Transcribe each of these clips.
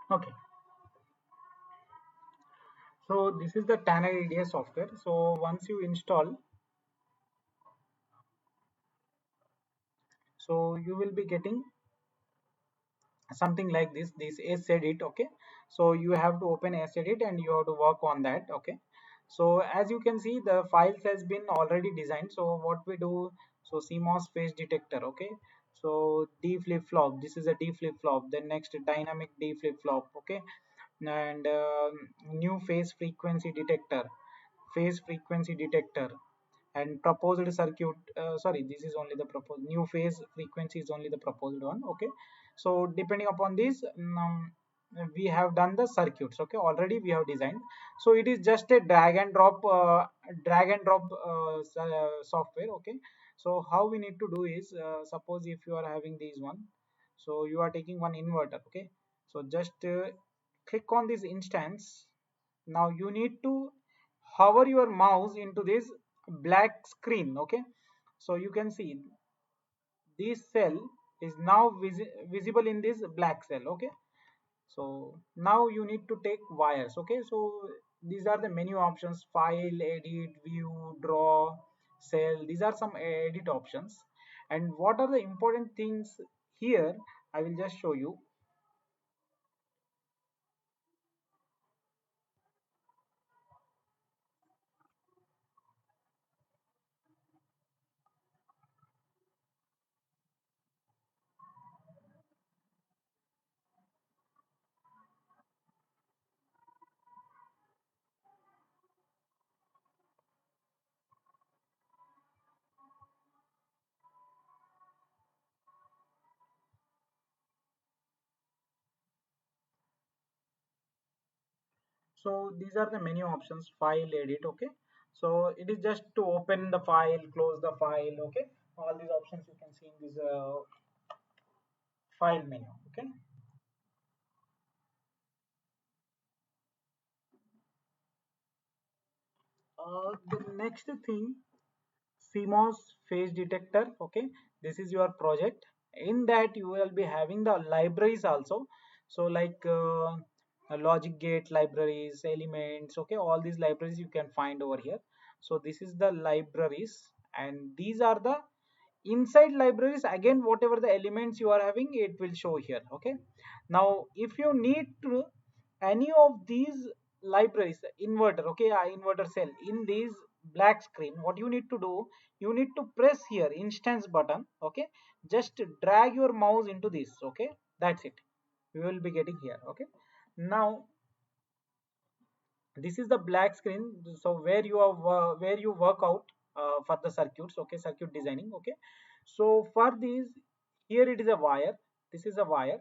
Okay, so this is the Tanner EDA software. So once you install, so you will be getting something like this is edit. Okay, so you have to open s edit and you have to work on that. Okay, so as you can see, the files has been already designed. So what we do, so CMOS phase detector. Okay, so D flip flop, this is a D flip flop, then next dynamic D flip flop. Okay, and new phase frequency detector, and proposed circuit, sorry, this is only the proposed new phase frequency is only the proposed one. Okay, so depending upon this, we have done the circuits. Okay, already we have designed. So it is just a drag and drop software. Okay, so how we need to do is, suppose if you are having these one, so you are taking one inverter. Okay, so just click on this instance. Now you need to hover your mouse into this black screen. Okay, so you can see this cell is now visible in this black cell. Okay, so now you need to take wires. Okay, so these are the menu options: file, edit, view, draw, cell. These are some edit options. And what are the important things here, I will just show you. So these are the menu options: file, edit. Okay, so it is just to open the file, close the file. Okay, all these options you can see in this file menu. Okay, the next thing, CMOS phase detector. Okay, this is your project. In that you will be having the libraries also. So like logic gate libraries, elements. Okay, all these libraries you can find over here. So this is the libraries, and these are the inside libraries. Again, whatever the elements you are having, it will show here. Okay, now if you need to any of these libraries, inverter. Okay, inverter cell in these black screen, what you need to do, you need to press here instance button. Okay, just drag your mouse into this. Okay, that's it, you will be getting here. Okay, now this is the black screen. So where you are where you work out for the circuits. Okay, circuit designing. Okay, so for these, here it is a wire, this is a wire.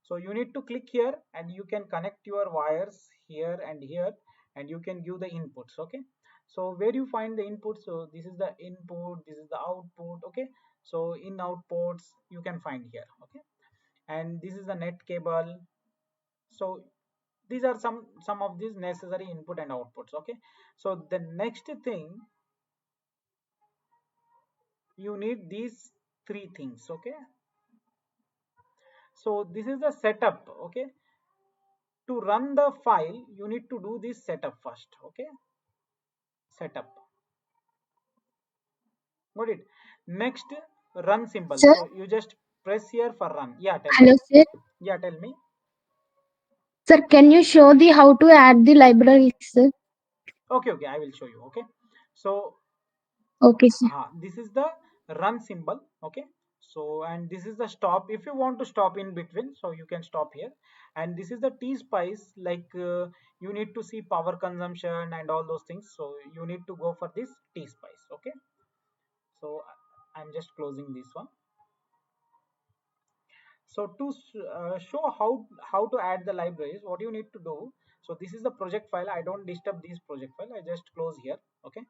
So you need to click here and you can connect your wires here and here, and you can give the inputs. Okay, so where you find the input, so this is the input, this is the output. Okay, so in outputs you can find here. Okay, and this is the net cable. So these are some of these necessary input and outputs. Okay, so the next thing, you need these three things. Okay, so this is the setup. Okay, to run the file you need to do this setup first. Okay, setup, got it. Next, run symbol. Sir, So you just press here for run. Yeah, tell me. hello sir. Yeah, tell me. Sir, can you show the how to add the libraries, sir? Okay, okay, I will show you. Okay, so Okay, sir. this is the run symbol. Okay, so and this is the stop. If you want to stop in between, so you can stop here. And this is the T spice, like you need to see power consumption and all those things, so you need to go for this T spice. Okay, so I'm just closing this one. So to show how to add the libraries, what you need to do, so this is the project file. I don't disturb this project file, I just close here. Okay,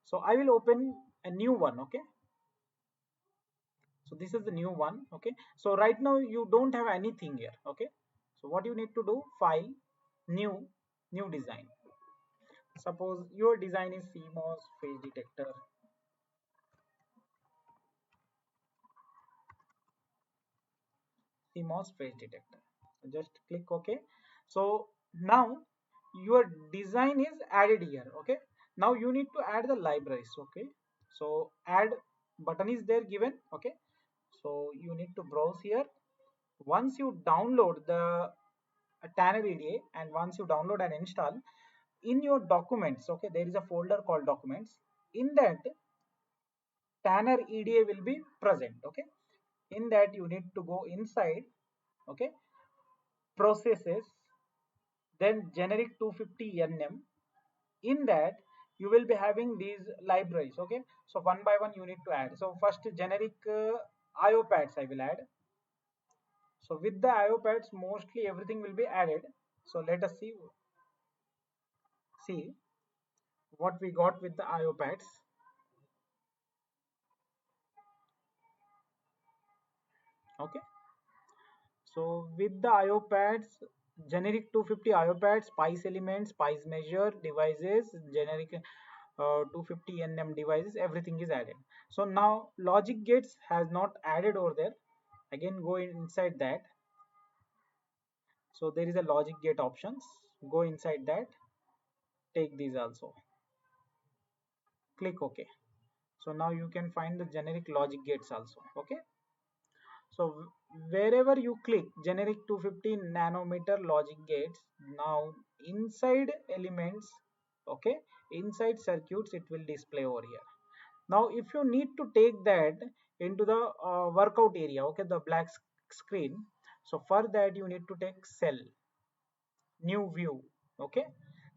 so I will open a new one. Okay, so this is the new one. Okay, so right now you don't have anything here. Okay, so what you need to do, file, new, new design. Suppose your design is CMOS phase detector. CMOS phase detector. Just click OK. So now your design is added here. Okay. Now you need to add the libraries. Okay. So add button is there given. Okay. So you need to browse here. Once you download the Tanner EDA and once you download and install in your documents, okay, there is a folder called documents. In that Tanner EDA will be present. Okay. In that you need to go inside. Okay, processes, then generic 250 nm. In that you will be having these libraries. Okay, so one by one you need to add. So first generic IO pads I will add. So with the IO pads mostly everything will be added. So let us see what we got with the IO pads. Okay, so with the IO pads, generic 250 IO pads, spice elements, spice measure, devices, generic 250 nm devices, everything is added. So now logic gates has not added over there. Again go inside that. So there is a logic gate options. Go inside that. Take these also. Click OK. So now you can find the generic logic gates also. Okay. So wherever you click generic 250 nanometer logic gates, now inside elements, okay, inside circuits it will display over here. Now if you need to take that into the workout area, okay, the black screen. So for that you need to take cell, new view, okay.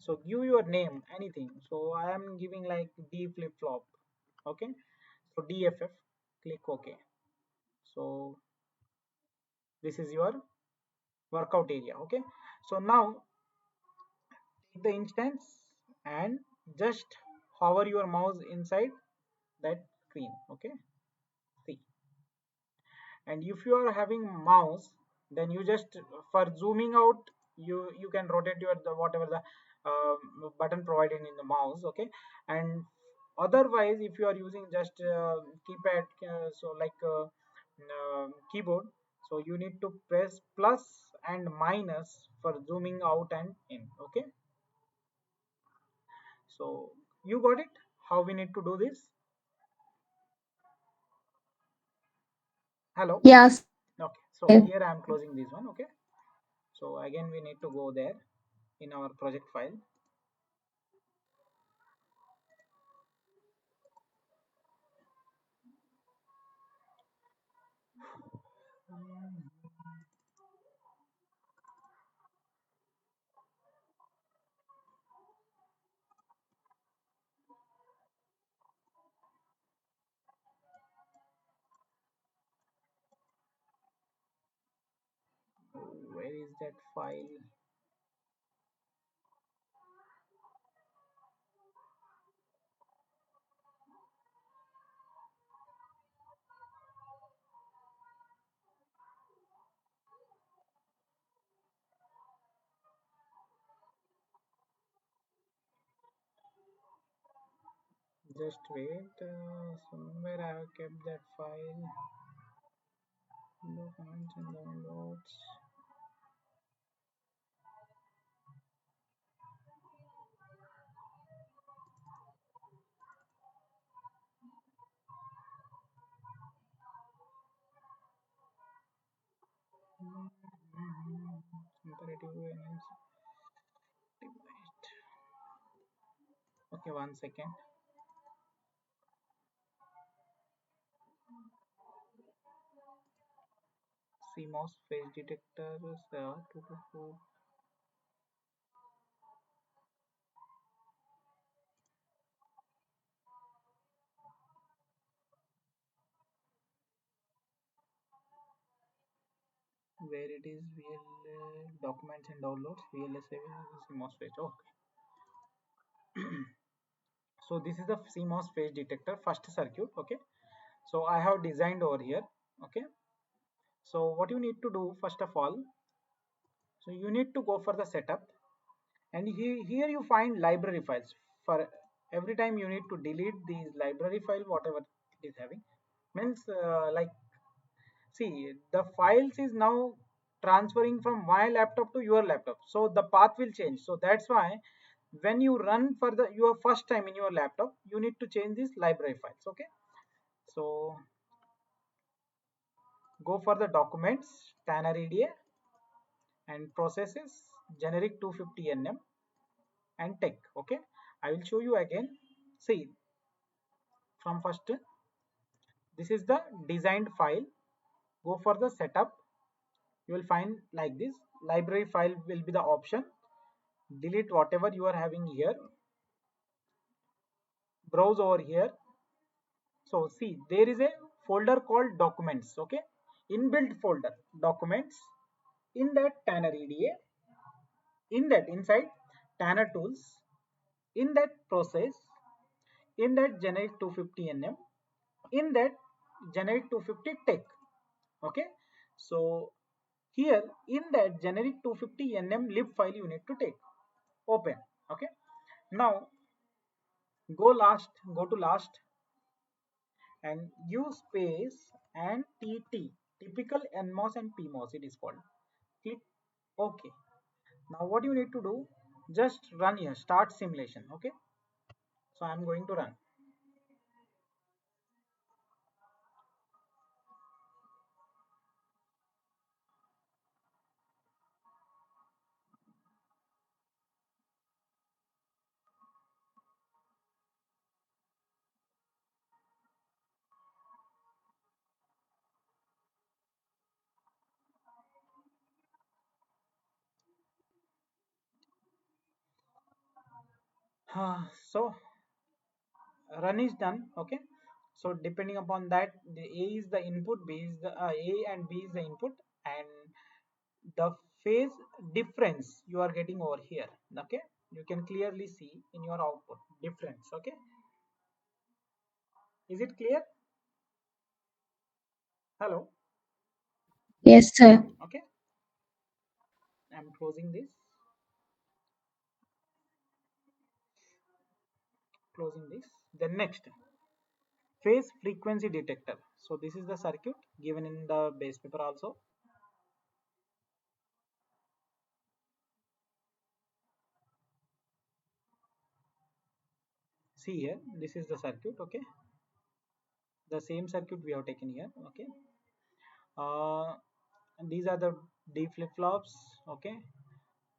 So give your name, anything. So I am giving like D flip flop, okay. So DFF, click OK. So this is your workout area. Okay, so now take the instance and just hover your mouse inside that screen. Okay, see, and if you are having mouse, then you just for zooming out you can rotate your the whatever the button provided in the mouse. Okay, and otherwise if you are using just keypad, so like keyboard, so you need to press plus and minus for zooming out and in. Okay, so you got it how we need to do this. Hello. Yes. Okay, so Sir. here I am closing this one. Okay, so again we need to go there in our project file. Where is that file? Just wait, somewhere I have kept that file. Documents and downloads. Comparative analysis. Okay, 1 second. CMOS phase detectors, 224. Where it is, VL documents and downloads, VLSA CMOS phase. Okay. So this is the CMOS phase detector first circuit. Okay, so I have designed over here. Okay, so what you need to do first of all, so you need to go for the setup, and here you find library files. For every time you need to delete these library file whatever it is having, means like see the files is now transferring from my laptop to your laptop, so the path will change. So that's why when you run for the your first time in your laptop, you need to change these library files. Okay, so go for the documents, tanner eda, and processes, generic 250 nm, and tech. Okay, I will show you again. See, from first, this is the designed file. Go for the setup. You will find like this. Library file will be the option. Delete whatever you are having here. Browse over here. So see, there is a folder called documents. Okay, inbuilt folder documents. In that tanner eda, in that inside tanner tools, in that process, in that generic 250 nm, in that generic 250 tech. Okay, so here in that generic 250 nm lib file you need to take, open. Okay, now go to last and use space and tt, typical nmos and pmos it is called. Click ok. Now what you need to do, just run here, start simulation. Okay, so I'm going to run. So run is done. Okay, so depending upon that, the a is the input, b is the a and b is the input, and the phase difference you are getting over here. Okay, you can clearly see in your output difference. Okay, is it clear? Hello. Yes, sir. Okay, I'm closing this, closing this. Then next, phase frequency detector. So this is the circuit given in the base paper also. See here, this is the circuit. Okay, the same circuit we have taken here. Okay, and these are the D flip-flops. Okay,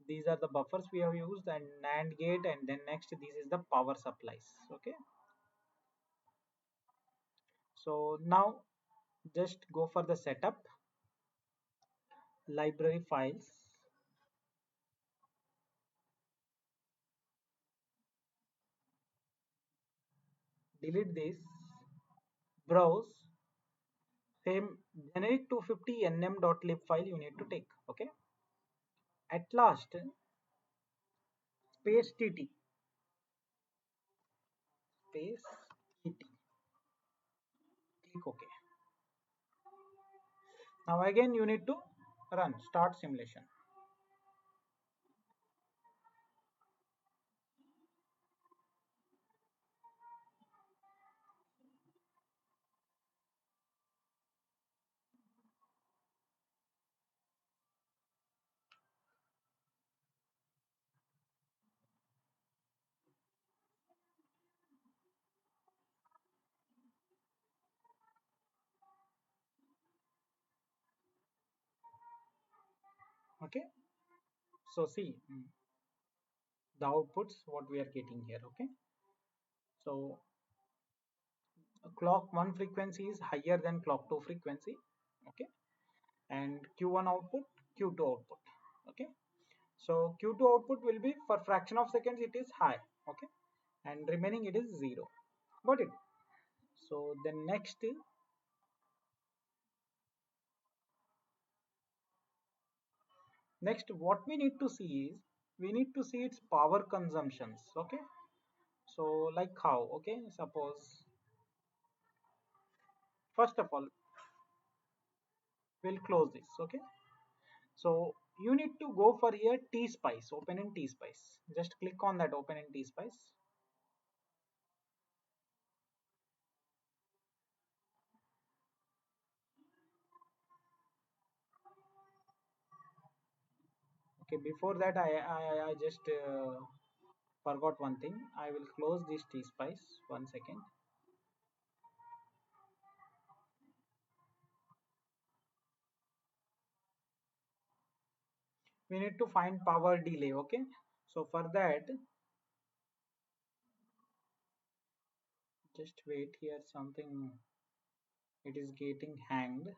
these are the buffers we have used, and NAND gate, and then next this is the power supplies. Okay, so now just go for the setup, library files, delete this, browse, same generic 250 nm.lib file you need to take. Okay, at last space tt, space tt, click ok. Now again you need to run, start simulation. Okay, so see, the outputs what we are getting here. Okay, so clock 1 frequency is higher than clock 2 frequency. Okay, and q1 output, q2 output. Okay, so q2 output will be for fraction of seconds it is high. Okay, and remaining it is 0. Got it? So then next what we need to see is, we need to see its power consumptions. Okay, so like how? Okay, suppose first of all we'll close this. Okay, so you need to go for here T-Spice, open in T-Spice. Just click on that, open in T-Spice. Okay, before that I just forgot one thing. I will close this T spice. 1 second. We need to find power delay. Okay, so for that, just wait here. Something, it is getting hanged.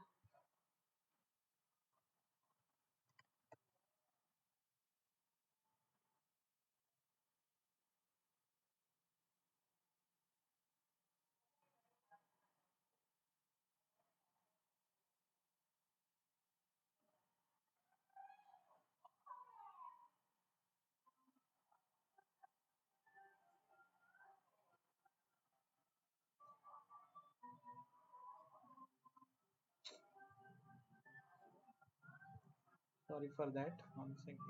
Sorry for that. 1 second.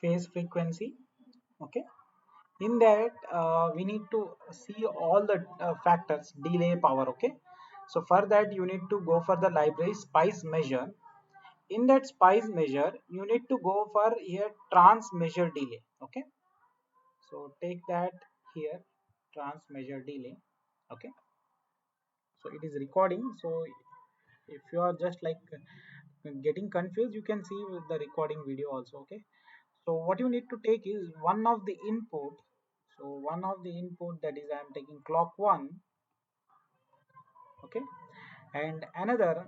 Phase frequency. Okay, in that we need to see all the factors, delay, power. Okay, so for that you need to go for the library spice measure. In that spice measure you need to go for here trans measure delay. Okay, so take that here, trans measure delay. Okay, so it is recording. So if you are just like getting confused, you can see with the recording video also. Okay, so what you need to take is one of the input. So one of the input, that is I am taking clock 1. Okay, and another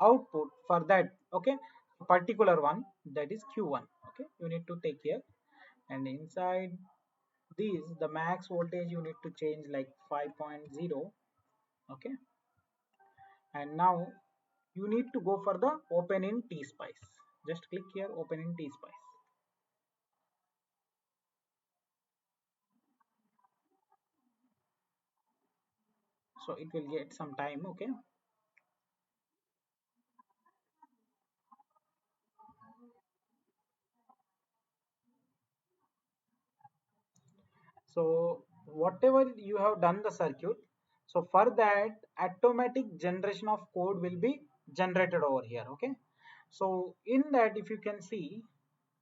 output for that. Okay, particular one, that is q1. Okay, you need to take here, and inside this the max voltage you need to change like 5.0. Okay, and now you need to go for the open in T spice. Just click here, open in T spice. So it will get some time. Okay, so whatever you have done the circuit, so for that automatic generation of code will be generated over here. Okay, so in that if you can see,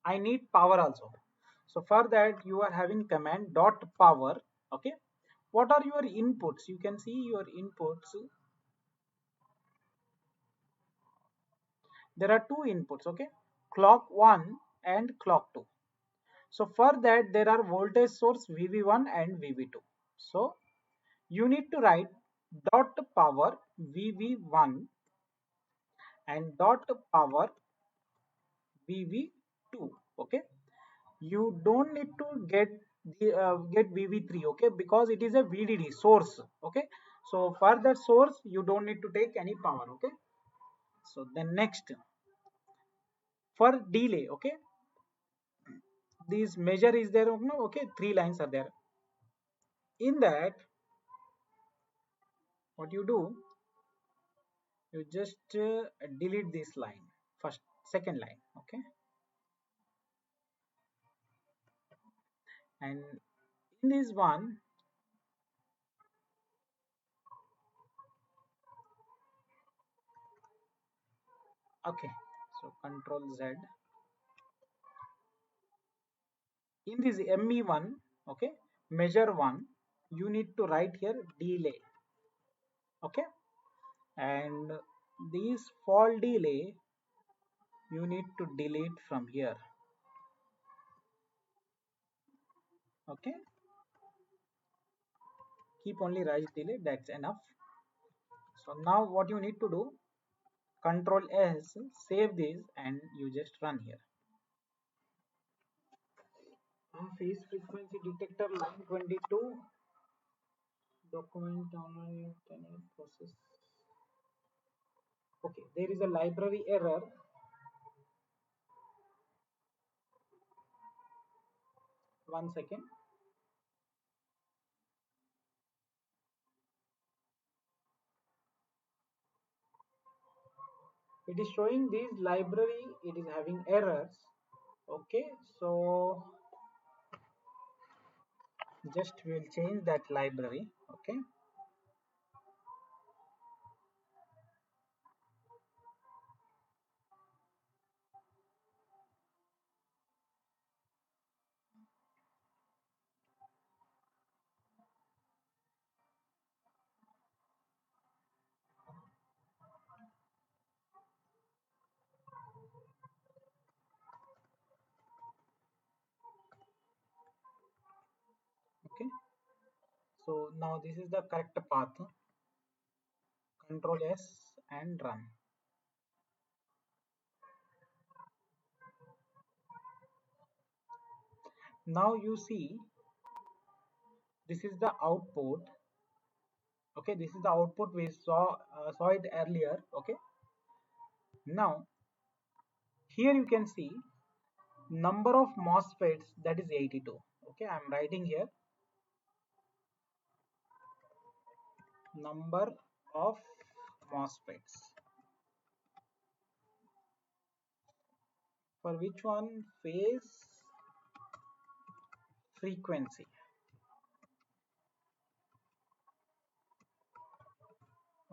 I need power also. So for that you are having command dot power. Okay, what are your inputs? You can see your inputs. There are two inputs. Okay, clock 1 and clock 2. So for that there are voltage source VV1 and VV2. So you need to write dot power VV1 and dot power VV2. Okay, you don't need to get VV3. Okay, because it is a VDD source. Okay, so for that source you don't need to take any power. Okay, so then next, for delay. Okay, this measure is there. No, okay, three lines are there. In that what you do, you just delete this line, first second line. Okay, and in this one, okay, so control Z. In this ME1, okay, measure 1, you need to write here delay. Okay, and this fall delay you need to delete from here. Okay, keep only rise delay, that's enough. So now what you need to do, control S, save this, and you just run here. Phase frequency detector line 22, document download process. Okay, there is a library error. One second. It is showing this library, it is having errors. Okay, so just we'll change that library. Okay, okay. So now this is the correct path. Control S and run. Now you see this is the output. Okay, this is the output we saw it earlier. Okay, now here you can see number of MOSFETs, that is 82. Okay, I'm writing here number of MOSFETs. For which one? Phase frequency.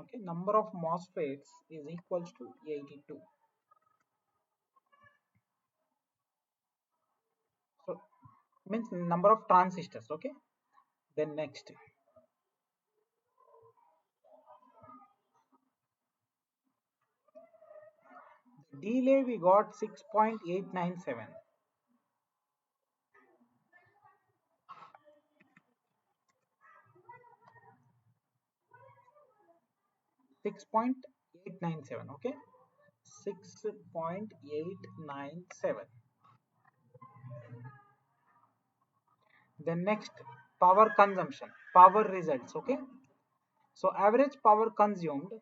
Okay, number of MOSFETs is equals to 82. So means number of transistors. Okay, then next delay we got 6.897. 6.897. Okay, 6.897. Then next, power consumption, power results. Okay, so average power consumed,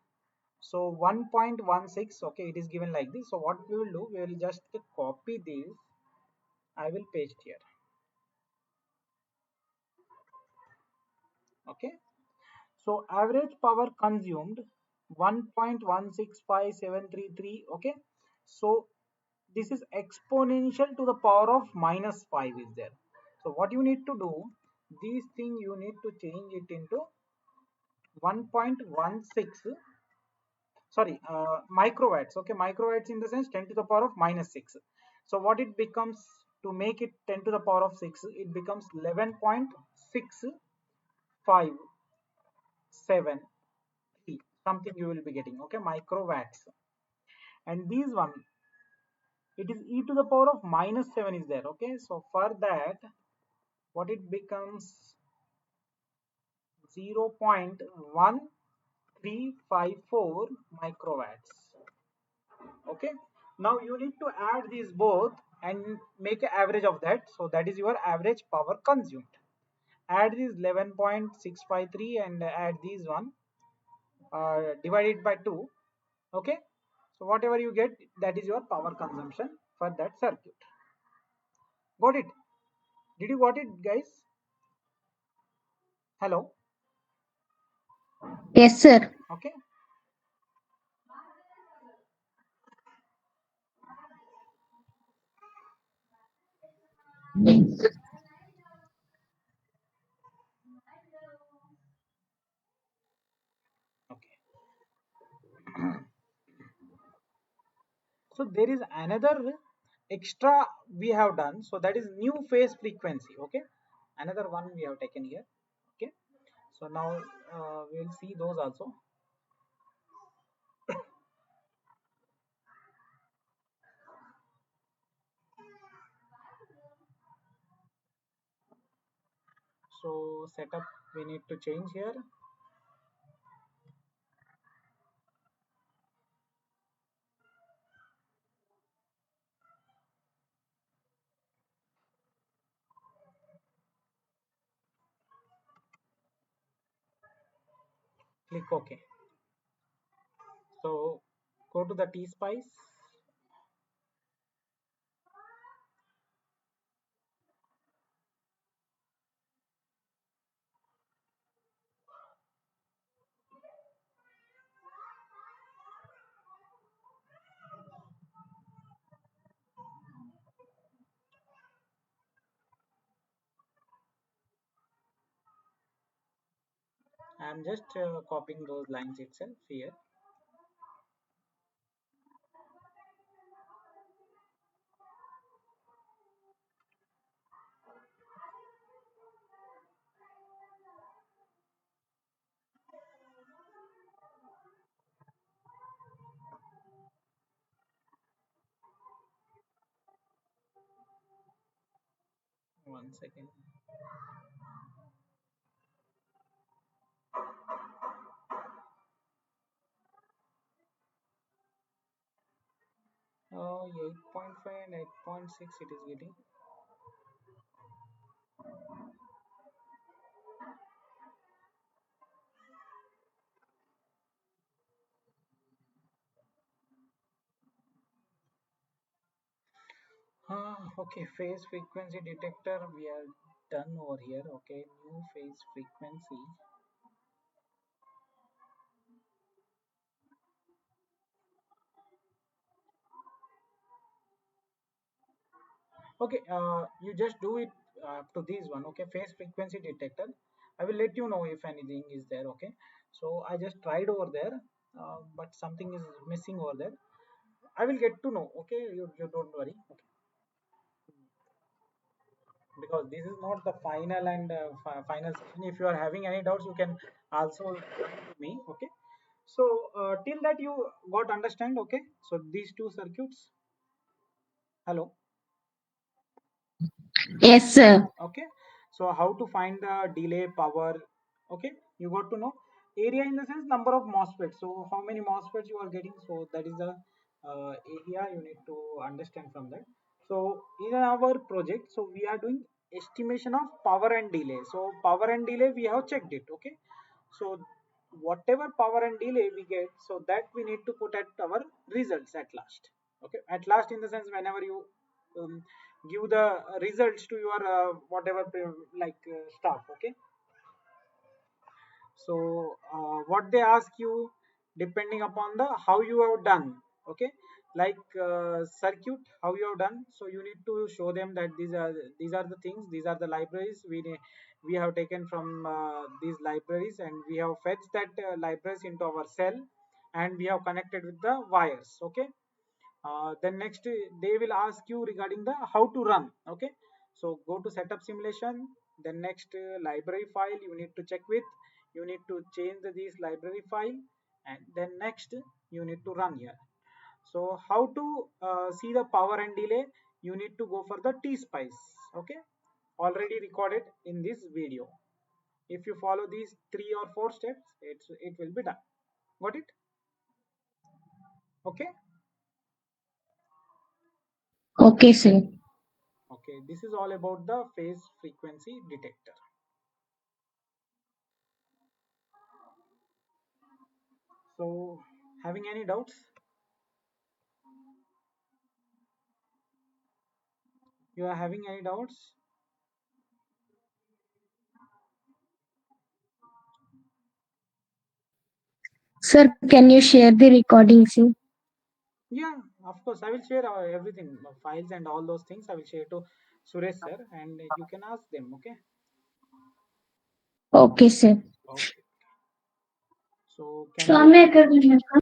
so 1.16. Okay, it is given like this. So what we will do, we will just copy this. I will paste here. Okay, so average power consumed 1.165733. Okay, so this is exponential to the power of minus 5 is there. So what you need to do, this thing you need to change it into 1.16, sorry, microwatts. Okay, microwatts in the sense 10 to the power of minus 6. So what it becomes, to make it 10 to the power of 6, it becomes 11.657, something you will be getting. Okay, microwatts. And these one, it is e to the power of minus 7 is there. Okay, so for that, what it becomes, 0.1354 microwatts. Okay, now you need to add these both and make an average of that. So that is your average power consumed. Add this 11.653 and add these one, divide it by 2. Okay, so whatever you get, that is your power consumption for that circuit. Got it? Did you got it, guys? Hello. Yes, sir. Okay, okay. So there is another extra we have done. So that is new phase frequency. Okay, another one we have taken here. Okay, so now we will see those also. So setup we need to change here. Click OK. So Go to the T spice. I'm just copying those lines itself here. One second. 8.5 and 8.6 it is getting. Okay, phase frequency detector we are done over here. Okay, new phase frequency. Okay, you just do it to this one. Okay, phase frequency detector. I will let you know if anything is there. Okay, so I just tried over there, but something is missing over there. I will get to know. Okay, you don't worry. Okay, because this is not the final and final session. If you are having any doubts, you can also come to me. Okay, so till that you got understand. Okay, so these two circuits. Hello. Yes, sir. Okay, so how to find the delay power? Okay, you got to know area in the sense number of MOSFETs. So how many MOSFETs you are getting, so that is the area you need to understand from that. So in our project, so we are doing estimation of power and delay. So power and delay we have checked it. Okay, so whatever power and delay we get, so that we need to put at our results at last. Okay, at last in the sense whenever you um, give the results to your whatever stuff. Okay, so what they ask you depending upon the how you have done. Okay, like circuit how you have done, so you need to show them that these are the things, these are the libraries we have taken from these libraries, and we have fetched that libraries into our cell, and we have connected with the wires. Okay, then next they will ask you regarding the how to run. Okay, so go to setup simulation, then next library file you need to check with, you need to change this library file, and then next you need to run here. So how to see the power and delay, you need to go for the T spice. Okay, already recorded in this video. If you follow these 3 or 4 steps, it will be done. Got it? Okay. Okay, sir. Okay, this is all about the phase frequency detector. So, having any doubts? You are having any doubts? Sir, can you share the recording, sir? Yeah, of course. I will share everything, files and all those things. I will share to Suresh sir, and you can ask them. Okay. Okay, sir. Okay. So, can we? Swami